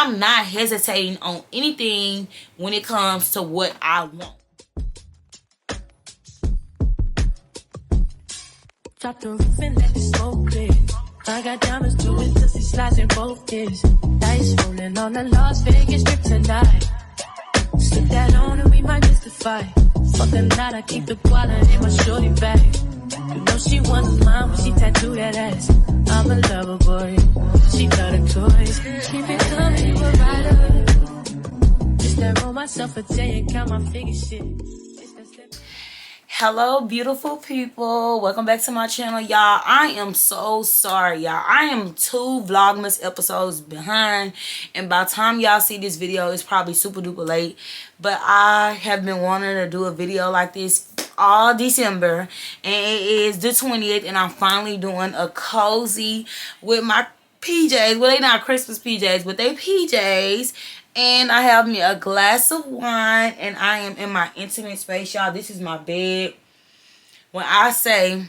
I'm not hesitating on anything when it comes to what I want. Drop the roof and let the smoke clear. I got diamonds doing pussy slides in both ears. Dice rolling on the Las Vegas strip tonight. Slip that on and we might miss the fight. Fuck a night, I keep the wallet in my shorty bag. You know she wants mine when she tattooed that ass. I'm a lover boy, she got her toys. Keep it coming, you a rider. Just that roll myself a day and count my figure shit. Hello, beautiful people. Welcome back to my channel, y'all. I am so sorry, y'all. I am 2 vlogmas episodes behind, and by the time y'all see this video, it's probably super duper late. But I have been wanting to do a video like this all December, and it is the 20th, and I'm finally doing a cozy with my PJs. Well, they not Christmas PJs, but they PJs. And I have me a glass of wine, and I am in my intimate space, y'all. This is my bed. When I say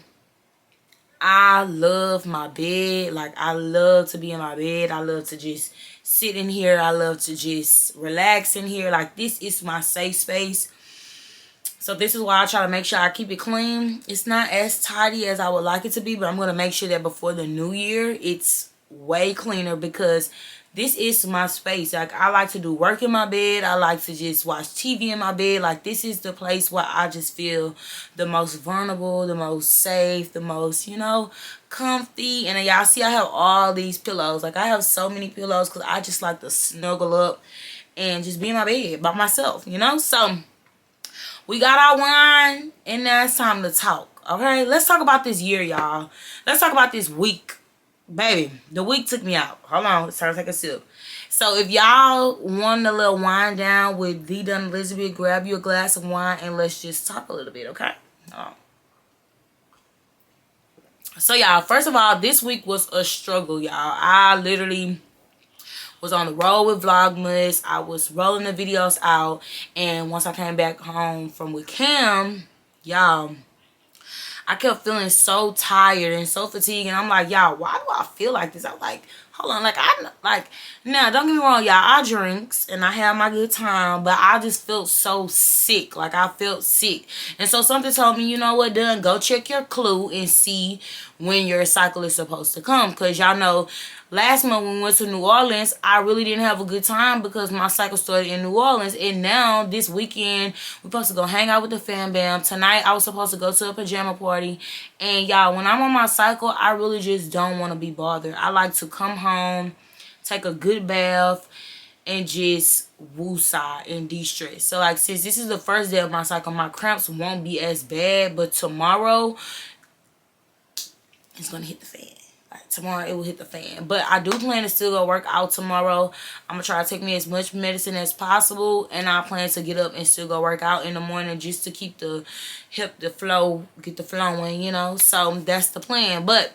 I love my bed, like I love to be in my bed. I love to just sit in here. I love to just relax in here. Like, this is my safe space. So this is why I try to make sure I keep it clean. It's not as tidy as I would like it to be, but I'm going to make sure that before the new year, it's way cleaner, because this is my space. Like, I like to do work in my bed. I like to just watch TV in my bed. Like, this is the place where I just feel the most vulnerable, the most safe, the most, you know, comfy. And y'all see I have all these pillows. Like, I have so many pillows because I just like to snuggle up and just be in my bed by myself, you know. So we got our wine, and now it's time to talk. Okay, let's talk about this year, y'all. Let's talk about this week. Baby, the week took me out. Hold on, it's time to take a sip. So if y'all want a little wine down with The Done Elizabeth, grab you a glass of wine and let's just talk a little bit, okay? So y'all, first of all, this week was a struggle, y'all. I literally was on the road with vlogmas. I was rolling the videos out, and once I came back home from with Cam, y'all, I kept feeling so tired and so fatigued, and I'm like, y'all, why do I feel like this? I'm like, hold on, now don't get me wrong, y'all, I drinks and I have my good time, but I just felt so sick. Like, I felt sick, and so something told me, you know what, done, go check your clue and see when your cycle is supposed to come, because y'all know last month when we went to New Orleans, I really didn't have a good time because my cycle started in New Orleans. And now this weekend, we're supposed to go hang out with the fam bam. Tonight, I was supposed to go to a pajama party. And y'all, when I'm on my cycle, I really just don't want to be bothered. I like to come home, take a good bath, and just woosah and de-stress. So, like, since this is the first day of my cycle, my cramps won't be as bad. But tomorrow, it's going to hit the fan. Tomorrow it will hit the fan. But I do plan to still go work out tomorrow. I'm gonna try to take me as much medicine as possible, and I plan to get up and still go work out in the morning just to keep the get the flowing, you know. So that's the plan. But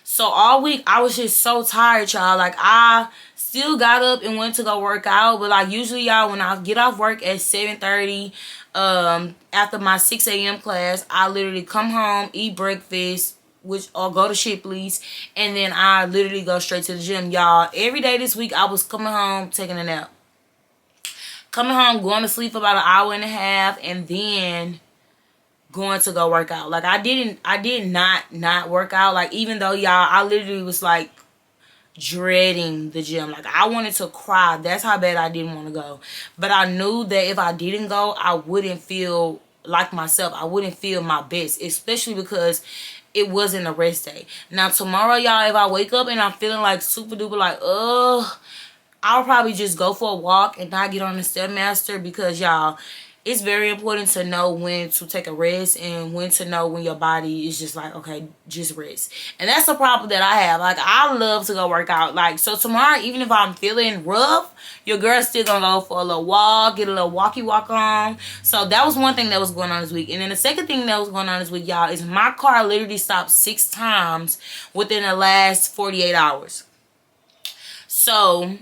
so all week I was just so tired, y'all. Like, I still got up and went to go work out, but like usually, y'all, when I get off work at 7:30, after my 6 a.m. class, I literally come home, eat breakfast, or go to Shipley's, and then I literally go straight to the gym, y'all. Every day this week, I was coming home, taking a nap. Coming home, going to sleep for about an hour and a half, and then going to go work out. Like, I did not work out. Like, even though, y'all, I literally was, like, dreading the gym. Like, I wanted to cry. That's how bad I didn't want to go. But I knew that if I didn't go, I wouldn't feel like myself. I wouldn't feel my best, especially because it wasn't a rest day. Now, tomorrow, y'all, if I wake up and I'm feeling like super duper like, I'll probably just go for a walk and not get on the Stairmaster, because, y'all, it's very important to know when to take a rest and when to know when your body is just like, okay, just rest. And that's the problem that I have. Like, I love to go work out. Like, so tomorrow, even if I'm feeling rough, your girl's still gonna go for a little walk, get a little walk on. So that was one thing that was going on this week. And then the second thing that was going on this week, y'all, is my car literally stopped 6 times within the last 48 hours. So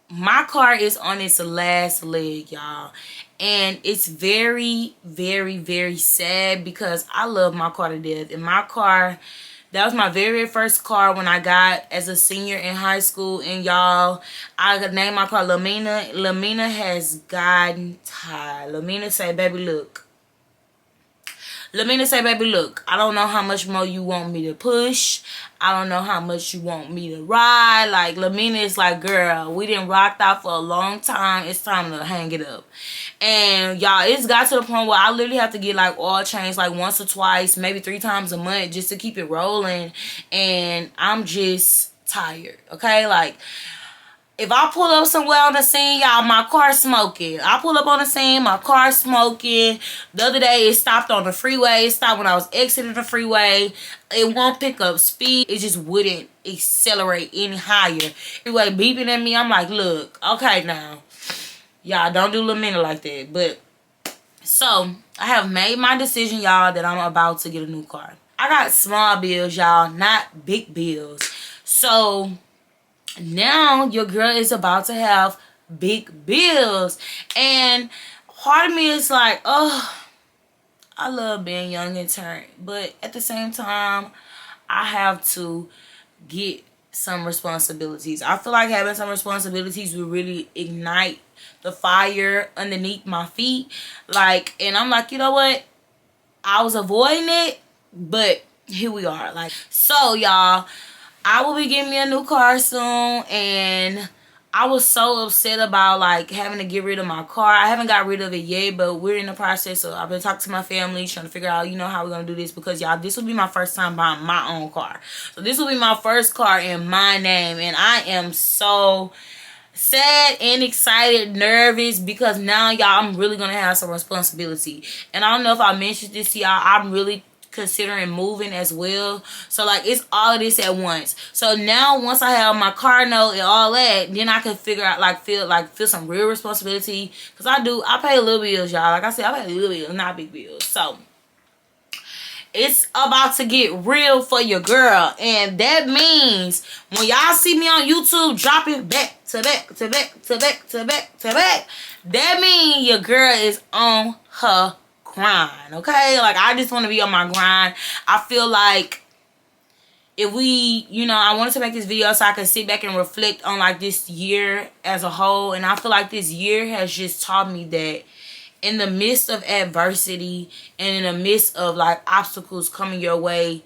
my car is on its last leg, y'all. And it's very, very, very sad, because I love my car to death. And my car That was my very first car when I got as a senior in high school. And y'all, I could name my car Lamina. Lamina has gotten tired. Lamina say, baby, look. Lamina say, baby, look, I don't know how much more you want me to push. I don't know how much you want me to ride. Like, Lamina is like, girl, we done rocked out for a long time. It's time to hang it up. And, y'all, it's got to the point where I literally have to get, like, oil change, like, once or twice, maybe 3 times a month just to keep it rolling. And I'm just tired, okay? Like, if I pull up somewhere on the scene, y'all, my car smoking. I pull up on the scene, my car smoking. The other day, it stopped on the freeway. It stopped when I was exiting the freeway. It won't pick up speed. It just wouldn't accelerate any higher. Freeway beeping at me. I'm like, look, okay now. Y'all, don't do Lamina like that. But, so, I have made my decision, y'all, that I'm about to get a new car. I got small bills, y'all, not big bills. So, now your girl is about to have big bills. And part of me is like, oh, I love being young and turned. But at the same time, I have to get some responsibilities. I feel like having some responsibilities will really ignite the fire underneath my feet. Like, and I'm like, you know what? I was avoiding it, but here we are. Like, so y'all, I will be getting me a new car soon, and I was so upset about, like, having to get rid of my car. I haven't got rid of it yet, but we're in the process. So I've been talking to my family, trying to figure out, you know, how we're going to do this. Because, y'all, this will be my first time buying my own car. So this will be my first car in my name, and I am so sad and excited, nervous, because now, y'all, I'm really going to have some responsibility. And I don't know if I mentioned this to y'all, I'm really considering moving as well. So, like, it's all of this at once. So now, once I have my car note and all that, then I can figure out, like, feel some real responsibility. Because I pay little bills, y'all. Like I said, I pay little bills, not big bills. So it's about to get real for your girl. And that means when y'all see me on YouTube dropping back to back to back to back to back to back, that means your girl is on her grind, okay? Like, I just want to be on my grind. I feel like if we, you know, I wanted to make this video so I can sit back and reflect on, like, this year as a whole. And I feel like this year has just taught me that in the midst of adversity and in the midst of, like, obstacles coming your way,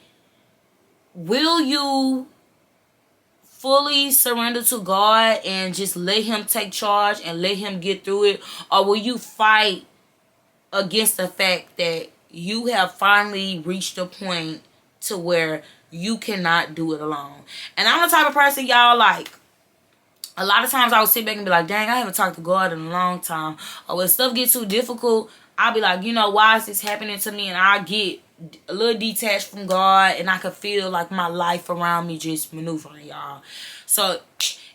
will you fully surrender to God and just let him take charge and let him get through it? Or will you fight against the fact that you have finally reached a point to where you cannot do it alone? And I'm the type of person, y'all, like, a lot of times I would sit back and be like, dang, I haven't talked to God in a long time. Or when stuff gets too difficult, I'll be like, you know, why is this happening to me? And I get a little detached from God, and I could feel like my life around me just maneuvering, y'all. So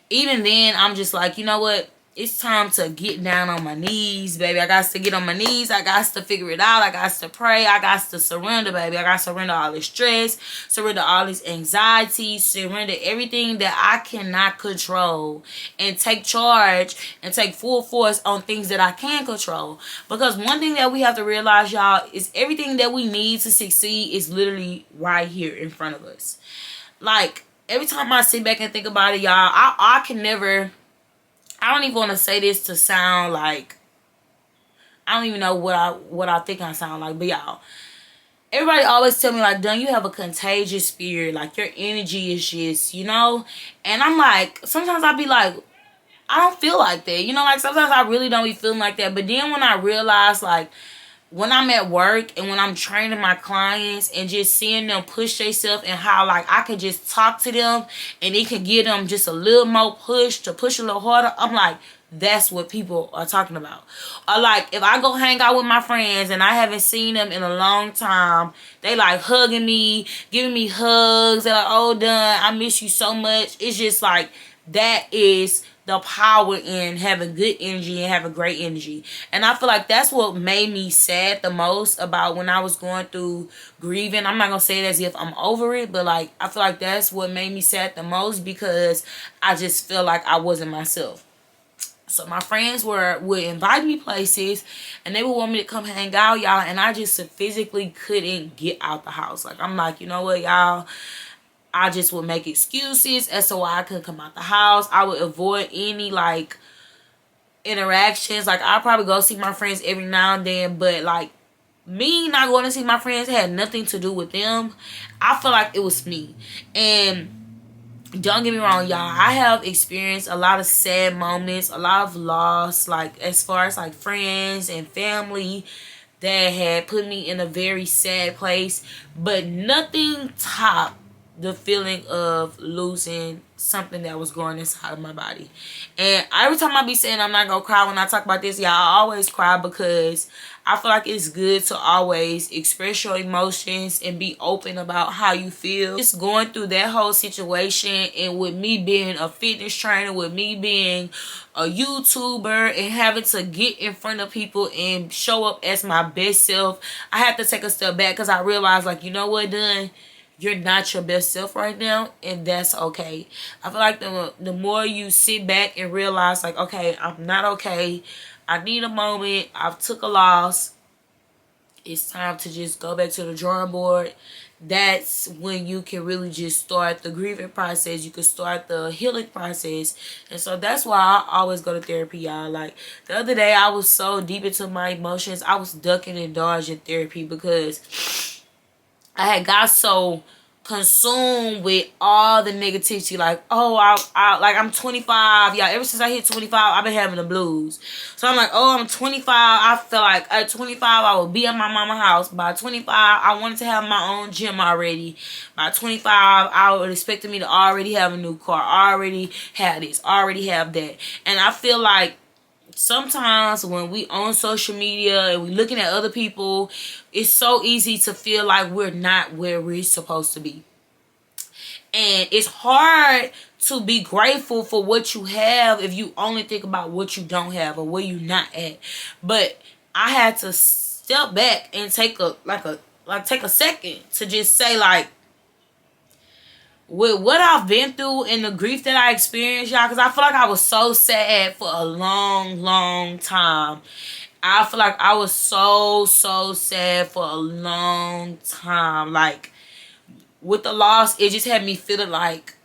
even then, I'm just like, you know what? It's time to get down on my knees, baby. I got to get on my knees. I got to figure it out. I got to pray. I got to surrender, baby. I got to surrender all this stress, surrender all this anxiety, surrender everything that I cannot control, and take charge and take full force on things that I can control. Because one thing that we have to realize, y'all, is everything that we need to succeed is literally right here in front of us. Like, every time I sit back and think about it, y'all, I can never... I don't even want to say this to sound like, I don't even know what I think I sound like. But y'all, everybody always tell me, like, Dun, you have a contagious spirit. Like, your energy is just, you know. And I'm like, sometimes I be like, I don't feel like that. You know, like, sometimes I really don't be feeling like that. But then when I realize, like, when I'm at work and when I'm training my clients and just seeing them push themselves, and how, like, I can just talk to them and it can give them just a little more push to push a little harder, I'm like, that's what people are talking about. Or, like, if I go hang out with my friends and I haven't seen them in a long time, they, like, hugging me, giving me hugs. They're like, oh, Dun, I miss you so much. It's just like, that is the power in having good energy and having great energy. And I feel like that's what made me sad the most about when I was going through grieving. I'm not gonna say it as if I'm over it, but, like, I feel like that's what made me sad the most, because I just feel like I wasn't myself. So my friends would invite me places, and they would want me to come hang out, y'all, and I just physically couldn't get out the house. Like, I'm like, you know what, y'all, I just would make excuses as to why I couldn't come out the house. I would avoid any, like, interactions. Like, I'll probably go see my friends every now and then, but, like, me not going to see my friends had nothing to do with them. I feel like it was me. And don't get me wrong, y'all, I have experienced a lot of sad moments, a lot of loss, like, as far as, like, friends and family that had put me in a very sad place. But nothing topped the feeling of losing something that was going inside of my body. And every time I be saying I'm not gonna cry when I talk about this, y'all, I always cry because I feel like it's good to always express your emotions and be open about how you feel. Just going through that whole situation, and with me being a fitness trainer, with me being a YouTuber and having to get in front of people and show up as my best self, I had to take a step back because I realized, like, you know what, Dunn? You're not your best self right now, and that's okay. I feel like the more you sit back and realize, like, okay, I'm not okay. I need a moment. I've took a loss. It's time to just go back to the drawing board. That's when you can really just start the grieving process. You can start the healing process. And so that's why I always go to therapy, y'all. Like, the other day, I was so deep into my emotions. I was ducking and dodging therapy because I had got so consumed with all the negativity. Like, oh, I'm 25. Yeah, ever since I hit 25, I've been having the blues. So I'm like, oh, I'm 25. I feel like at 25, I will be at my mama's house. By 25, I wanted to have my own gym already. By 25, I would expect me to already have a new car, already have this, already have that. And I feel like sometimes when we on social media and we looking at other people, it's so easy to feel like we're not where we're supposed to be. And it's hard to be grateful for what you have if you only think about what you don't have or where you're not at. But I had to step back and take a second to just say, like, with what I've been through and the grief that I experienced, y'all, because I feel like I was so sad for a long time. I feel like I was so sad for a long time. Like, with the loss, it just had me feeling like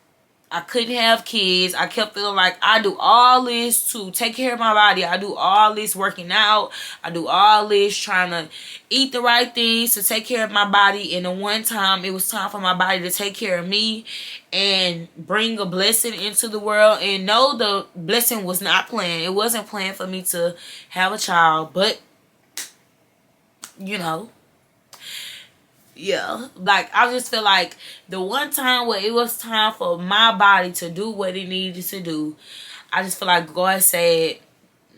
I couldn't have kids. I kept feeling like I do all this to take care of my body. I do all this working out. I do all this trying to eat the right things to take care of my body. And the one time it was time for my body to take care of me and bring a blessing into the world. And no, the blessing was not planned. It wasn't planned for me to have a child. But, you know, yeah, like, I just feel like the one time where it was time for my body to do what it needed to do, I just feel like God said,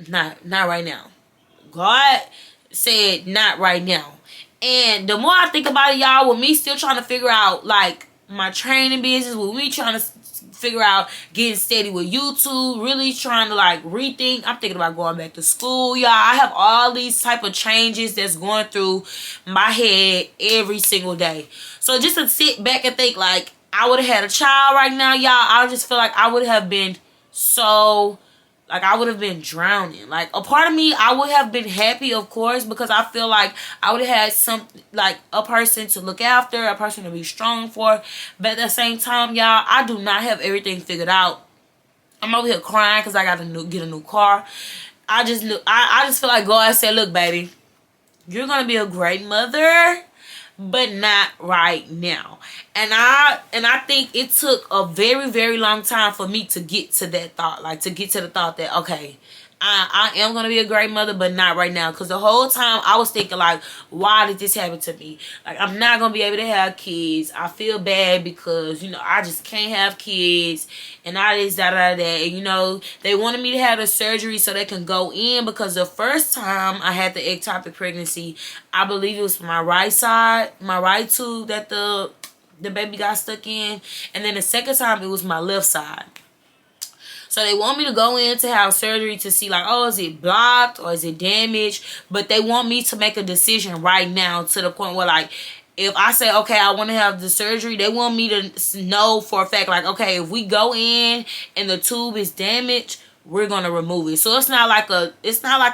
not right now. God said, not right now. And the more I think about it, y'all, with me still trying to figure out, like, my training business, with me trying to figure out getting steady with YouTube, really trying to, like, rethink. I'm thinking about going back to school, y'all. I have all these type of changes that's going through my head every single day. So just to sit back and think, like, I would have had a child right now, y'all, I just feel like I would have been so, like, I would have been drowning. Like, a part of me, I would have been happy, of course, because I feel like I would have had some, like, a person to look after, a person to be strong for. But at the same time, y'all, I do not have everything figured out. I'm over here crying because I got to get a new car. I just feel like God said, look, baby, you're going to be a great mother, but not right now. And I think it took a very long time for me to get to that thought. Like, to get to the thought that, okay, I am going to be a great mother, but not right now. Because the whole time I was thinking, like, why did this happen to me? Like, I'm not going to be able to have kids. I feel bad because, you know, I just can't have kids. And all this, that. And, you know, they wanted me to have the surgery so they can go in. Because the first time I had the ectopic pregnancy, I believe it was my right side, my right tube that the baby got stuck in. And then the second time, it was my left side. So they want me to go in to have surgery to see, like, oh, is it blocked or is it damaged? But they want me to make a decision right now, to the point where, like, if I say, okay, I want to have the surgery, they want me to know for a fact, like, okay, if we go in and the tube is damaged, we're gonna remove it. So it's not like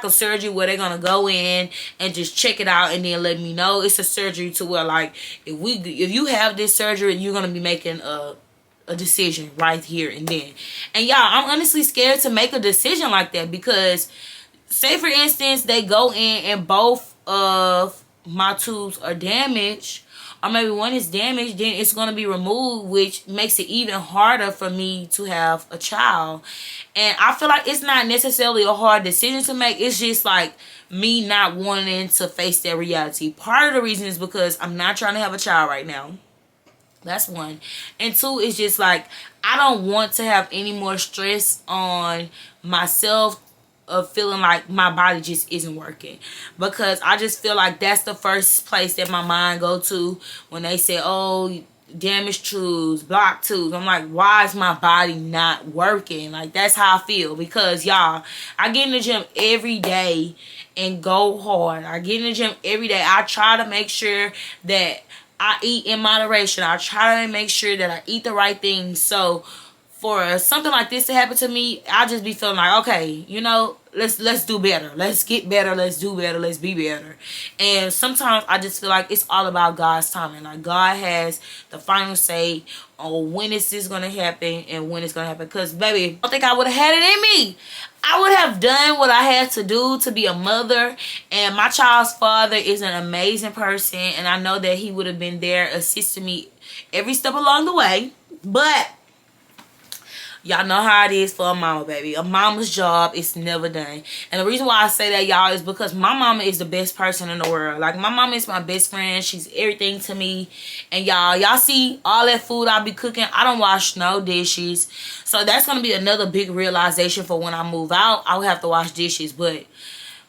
a surgery where they're gonna go in and just check it out and then let me know. It's a surgery to where, like, if you have this surgery, you're gonna be making a decision right here and then. And y'all, I'm honestly scared to make a decision like that, because say for instance they go in and both of my tubes are damaged, or maybe one is damaged, then it's going to be removed, which makes it even harder for me to have a child. And I feel like it's not necessarily a hard decision to make. It's just like me not wanting to face that reality. Part of the reason is because I'm not trying to have a child right now. That's one. And two, it's just like I don't want to have any more stress on myself of feeling like my body just isn't working, because I just feel like that's the first place that my mind go to when they say, oh, damaged tubes, blocked tubes. I'm like, why is my body not working? Like, that's how I feel, because y'all, I get in the gym every day and go hard. I get in the gym every day. I try to make sure that I eat in moderation. I try to make sure that I eat the right things. So for something like this to happen to me, I just be feeling like, okay, you know, let's do better. Let's get better. Let's do better. Let's be better. And sometimes I just feel like it's all about God's timing. Like, God has the final say on when is this going to happen and when it's going to happen. Because, baby, I don't think I would have had it in me. I would have done what I had to do to be a mother. And my child's father is an amazing person. And I know that he would have been there assisting me every step along the way. But y'all know how it is for a mama, baby. A mama's job is never done. And the reason why I say that, y'all, is because my mama is the best person in the world. Like, my mama is my best friend. She's everything to me. And y'all see all that food I be cooking, I don't wash no dishes. So that's going to be another big realization for when I move out. I will have to wash dishes. But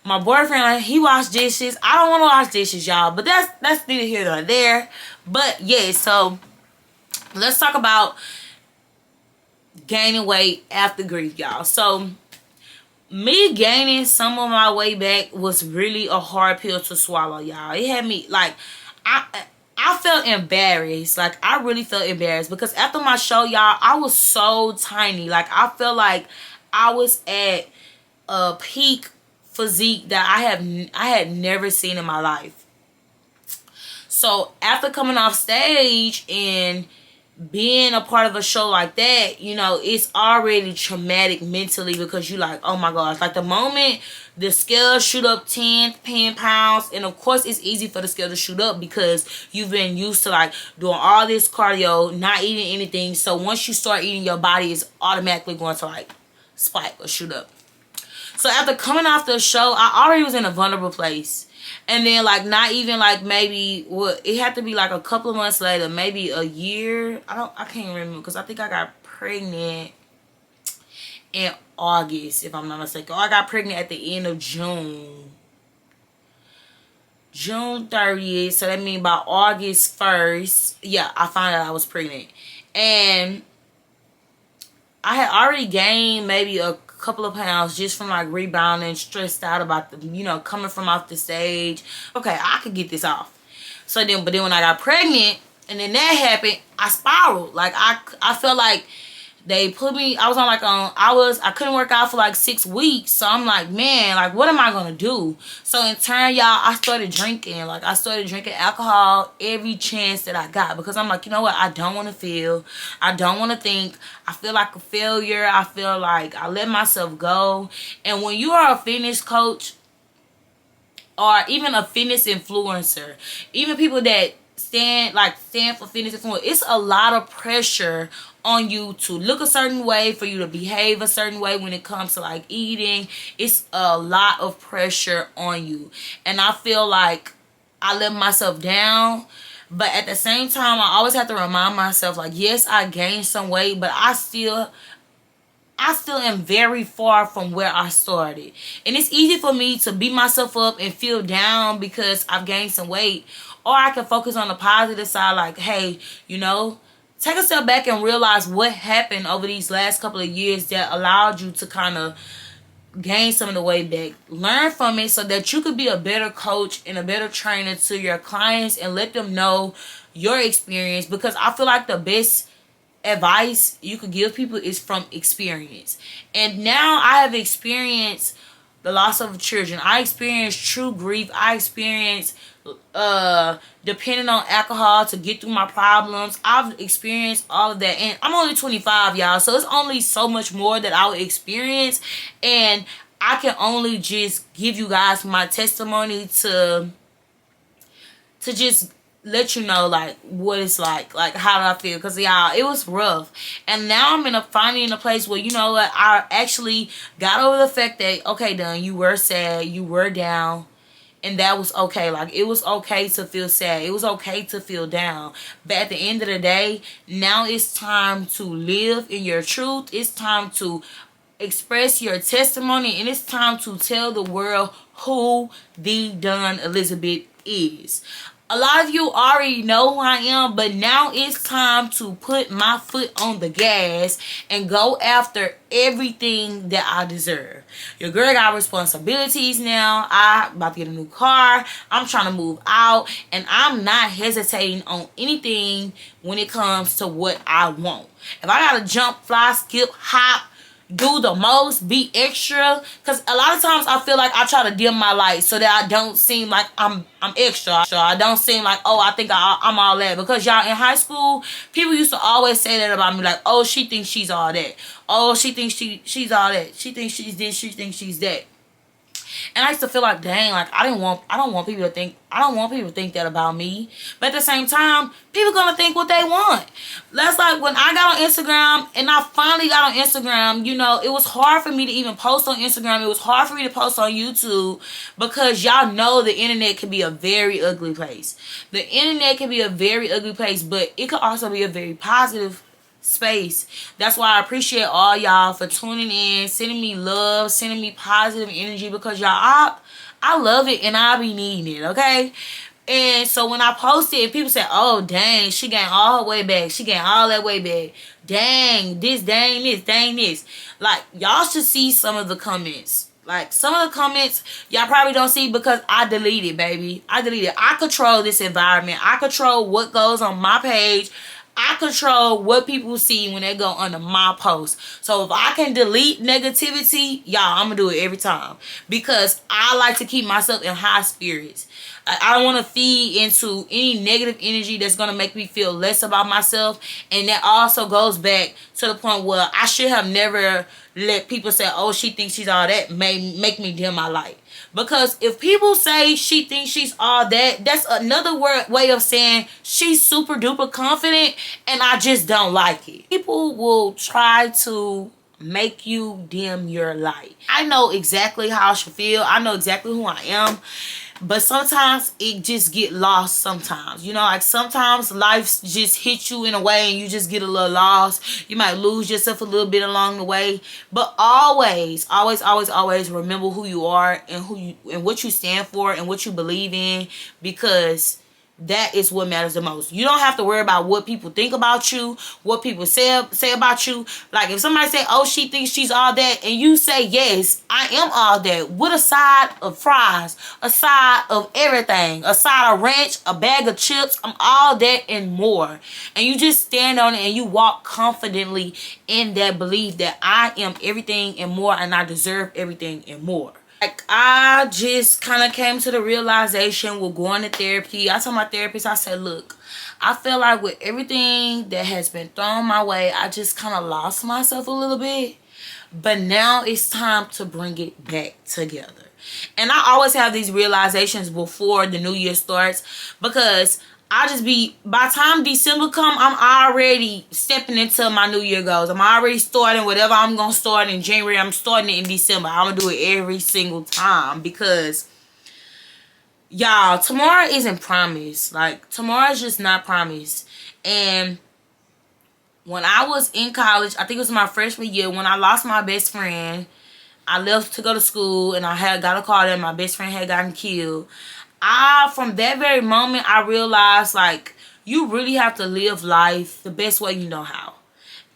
my boyfriend, like, he wash dishes. I don't want to wash dishes, y'all. But that's neither here nor there. But yeah, so let's talk about gaining weight after grief, y'all. So me gaining some of my weight back was really a hard pill to swallow, y'all. It had me like, I felt embarrassed. Like, I really felt embarrassed, because after my show, y'all, I was so tiny. Like, I felt like I was at a peak physique that I had never seen in my life. So after coming off stage and being a part of a show like that, you know, it's already traumatic mentally, because you like, oh my gosh, like the moment the scale shoot up 10 pounds, and of course it's easy for the scale to shoot up because you've been used to like doing all this cardio, not eating anything. So once you start eating, your body is automatically going to like spike or shoot up. So after coming off the show, I already was in a vulnerable place. And then, like, not even, like, maybe, well, it had to be, like, a couple of months later, maybe a year. I can't remember, because I think I got pregnant in August, if I'm not mistaken. Or I got pregnant at the end of June. June 30th. So that means by August 1st, yeah, I found out I was pregnant. And I had already gained maybe a couple of pounds just from like rebounding, stressed out about the, you know, coming from off the stage. Okay, I could get this off. So then, but then when I got pregnant and then that happened, I spiraled. Like, I felt like they put me, I was on like, I couldn't work out for like 6 weeks. So I'm like, man, like, what am I going to do? So in turn, y'all, I started drinking. Like, I started drinking alcohol every chance that I got, because I'm like, you know what? I don't want to feel. I don't want to think. I feel like a failure. I feel like I let myself go. And when you are a fitness coach or even a fitness influencer, even people that stand for fitness influence, it's a lot of pressure on you to look a certain way, for you to behave a certain way when it comes to like eating. It's a lot of pressure on you, and I feel like I let myself down. But at the same time, I always have to remind myself, like, yes, I gained some weight, but I still am very far from where I started. And it's easy for me to beat myself up and feel down because I've gained some weight. Or I can focus on the positive side, like, hey, you know, take a step back and realize what happened over these last couple of years that allowed you to kind of gain some of the weight back. Learn from it so that you could be a better coach and a better trainer to your clients and let them know your experience. Because I feel like the best advice you could give people is from experience. And now I have experienced the loss of children. I experienced true grief. I experienced depending on alcohol to get through my problems. I've experienced all of that, and I'm only 25, y'all, so it's only so much more that I would experience, and I can only just give you guys my testimony to just let you know like what it's like how did I feel, because y'all, it was rough. And now I'm finally in a place where, you know what, I actually got over the fact that, okay, done, you were sad, you were down, and that was okay. Like, it was okay to feel sad, it was okay to feel down, but at the end of the day, now it's time to live in your truth. It's time to express your testimony, and it's time to tell the world who the Done Elizabeth is. A lot of you already know who I am, but now it's time to put my foot on the gas and go after everything that I deserve. Your girl got responsibilities now. I'm about to get a new car. I'm trying to move out, and I'm not hesitating on anything when it comes to what I want. If I gotta jump, fly, skip, hop, do the most, be extra, because a lot of times I feel like I try to dim my light so that I don't seem like I'm extra. So I don't seem like, oh, I think I'm all that. Because y'all, in high school, people used to always say that about me, like, oh, she thinks she's all that. Oh, she thinks she's all that. She thinks she's this, she thinks she's that. And I used to feel like, dang, like I don't want people to think that about me. But at the same time, people gonna think what they want. That's like when I got on Instagram, and I finally got on Instagram, you know, it was hard for me to even post on Instagram. It was hard for me to post on YouTube, because y'all know the internet can be a very ugly place. The internet can be a very ugly place, but it could also be a very positive space. That's why I appreciate all y'all for tuning in, sending me love, sending me positive energy, because y'all, I love it, and I be needing it, okay? And so when I post it, people say, oh, dang, she gained all her way back. She gained all that way back. Dang, this, dang, this, dang, this. Like, y'all should see some of the comments. Like, some of the comments, y'all probably don't see because I delete it, baby. I delete it. I control this environment. I control what goes on my page. I control what people see when they go under my post. So if I can delete negativity, y'all, I'm going to do it every time. Because I like to keep myself in high spirits. I don't want to feed into any negative energy that's going to make me feel less about myself. And that also goes back to the point where I should have never let people say, oh, she thinks she's all that, make me dim my light. Because if people say she thinks she's all that, that's another way of saying she's super duper confident, and I just don't like it. People will try to make you dim your light. I know exactly how I should feel. I know exactly who I am. But sometimes it just get lost sometimes. You know, like sometimes life just hits you in a way and you just get a little lost. You might lose yourself a little bit along the way. But always, always, always, always remember who you are and what you stand for and what you believe in, because that is what matters the most. You don't have to worry about what people think about you, what people say about you. Like if somebody say, oh, she thinks she's all that, and you say, yes, I am all that, with a side of fries, a side of everything, a side of ranch, a bag of chips, I'm all that and more. And you just stand on it and you walk confidently in that belief that I am everything and more, and I deserve everything and more. Like, I just kind of came to the realization with going to therapy. I told my therapist, I said, look, I feel like with everything that has been thrown my way, I just kind of lost myself a little bit. But now it's time to bring it back together. And I always have these realizations before the new year starts, because I just be, by the time December come, I'm already stepping into my new year goals. I'm already starting whatever I'm going to start in January. I'm starting it in December. I'm going to do it every single time, because, y'all, tomorrow isn't promised. Like, tomorrow is just not promised. And when I was in college, I think it was my freshman year, when I lost my best friend, I left to go to school, and I had got a call that my best friend had gotten killed. From that very moment, I realized, like, you really have to live life the best way you know how.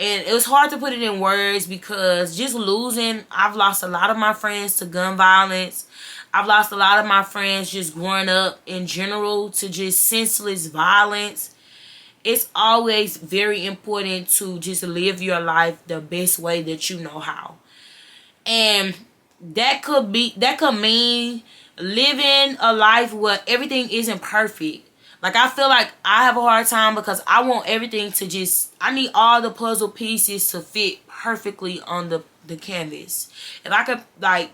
And it was hard to put it in words, because just losing, I've lost a lot of my friends to gun violence. I've lost a lot of my friends just growing up in general to just senseless violence. it's always very important to just live your life the best way that you know how. And that could mean living a life where everything isn't perfect. Like, I feel like I have a hard time because I want everything to just, I need all the puzzle pieces to fit perfectly on the canvas. If I could, like,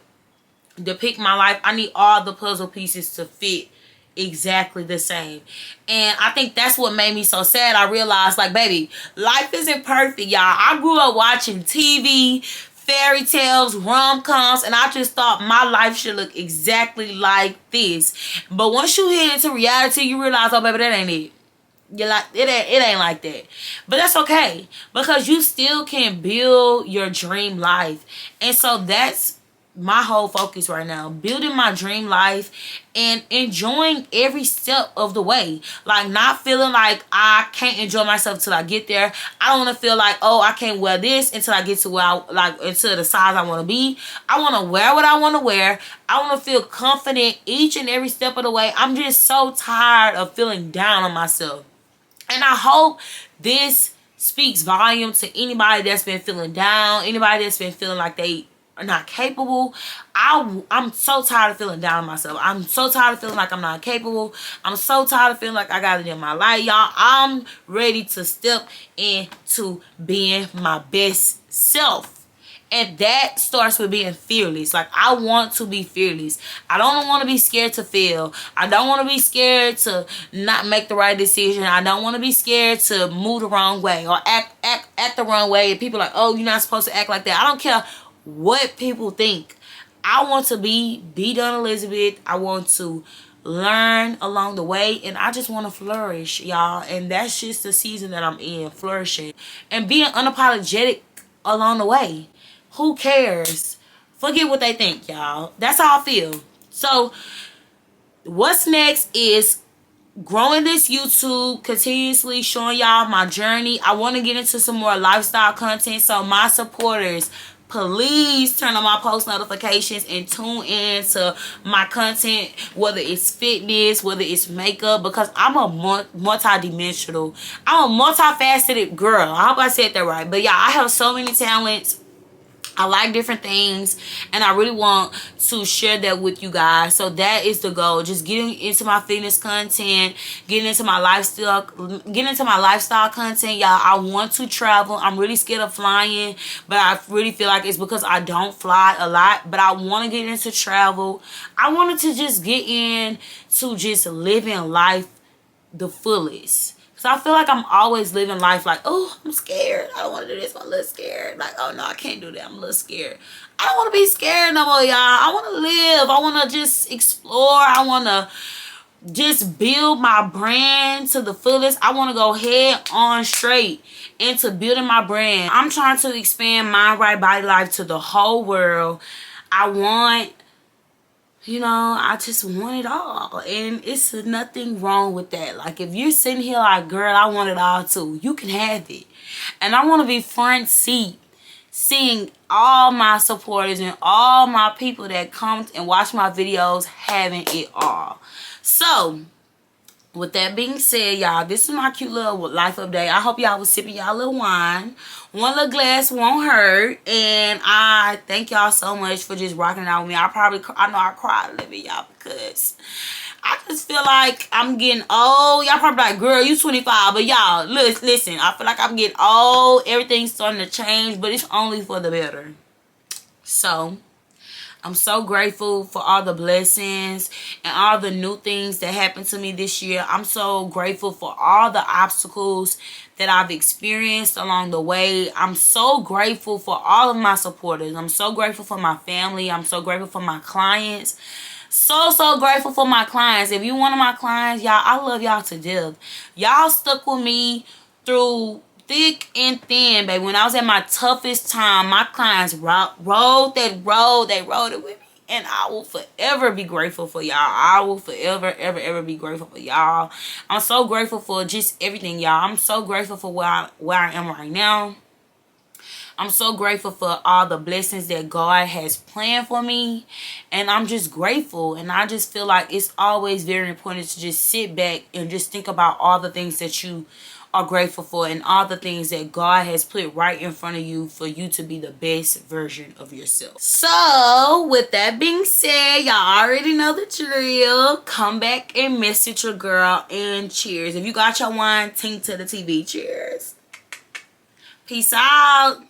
depict my life, I need all the puzzle pieces to fit exactly the same. And I think that's what made me so sad. I realized, like, baby, life isn't perfect, y'all. I grew up watching TV, fairy tales, rom-coms, and I just thought my life should look exactly like this. But once you hit into reality, you realize, oh, baby, that ain't it. You're like, it ain't like that. But that's okay, because you still can build your dream life. And so that's my whole focus right now, building my dream life and enjoying every step of the way. Like, not feeling like I can't enjoy myself till I get there. I don't want to feel like, oh, I can't wear this until I get to where until the size I want to be. I want to wear what I want to wear. I want to feel confident each and every step of the way. I'm just so tired of feeling down on myself. And I hope this speaks volume to anybody that's been feeling down, anybody that's been feeling like they are not capable. I'm so tired of feeling down on myself. I'm so tired of feeling like I'm not capable. I'm so tired of feeling like I got it in my life, y'all. I'm ready to step into being my best self. And that starts with being fearless. Like, I want to be fearless. I don't want to be scared to fail. I don't want to be scared to not make the right decision. I don't want to be scared to move the wrong way or act the wrong way. And people are like, oh, you're not supposed to act like that. I don't care what people think. I want to be Done Elizabeth. I want to learn along the way, and I just want to flourish, y'all. And that's just the season that I'm in, flourishing and being unapologetic along the way. Who cares? Forget what they think, y'all. That's how I feel. So what's next is growing this YouTube, continuously showing y'all my journey. I want to get into some more lifestyle content. So my supporters, please turn on my post notifications and tune in to my content, whether it's fitness, whether it's makeup, because I'm a multi-dimensional, I'm a multifaceted girl. I hope I said that right. But yeah, I have so many talents. I like different things, and I really want to share that with you guys. So that is the goal. Just getting into my fitness content, getting into my lifestyle content, y'all. I want to travel. I'm really scared of flying, but I really feel like it's because I don't fly a lot. But I want to get into travel. I wanted to just get in to just living life the fullest. So I feel like I'm always living life like, oh, I'm scared. I don't want to do this. I'm a little scared. Like, oh, no, I can't do that. I'm a little scared. I don't want to be scared no more, y'all. I want to live. I want to just explore. I want to just build my brand to the fullest. I want to go head on straight into building my brand. I'm trying to expand Mind Right Body Life to the whole world. I want... I just want it all. And it's nothing wrong with that. Like, if you're sitting here like, girl, I want it all too, you can have it. And I want to be front seat, seeing all my supporters and all my people that come and watch my videos having it all. So, with that being said, y'all, this is my cute little life update. I hope y'all was sipping y'all little wine. One little glass won't hurt. And I thank y'all so much for just rocking it out with me. I know I cried a little bit, y'all, because I just feel like I'm getting old. Y'all probably like, girl, you 25. But y'all, listen, I feel like I'm getting old. Everything's starting to change, but it's only for the better. So, I'm so grateful for all the blessings and all the new things that happened to me this year. I'm so grateful for all the obstacles that I've experienced along the way. I'm so grateful for all of my supporters. I'm so grateful for my family. I'm so grateful for my clients. So grateful for my clients. If you're one of my clients, y'all, I love y'all to death. Y'all stuck with me through thick and thin, baby. When I was at my toughest time, my clients rode it with me. And I will forever be grateful for y'all. I will forever, ever be grateful for y'all. I'm so grateful for just everything, y'all. I'm so grateful for where I am right now. I'm so grateful for all the blessings that God has planned for me. And I'm just grateful. And I just feel like it's always very important to just sit back and just think about all the things that you are grateful for, and all the things that God has put right in front of you for you to be the best version of yourself. So with that being said, y'all already know the drill. Come back and message your girl and cheers. If you got your wine, tink to the TV. Cheers. Peace out.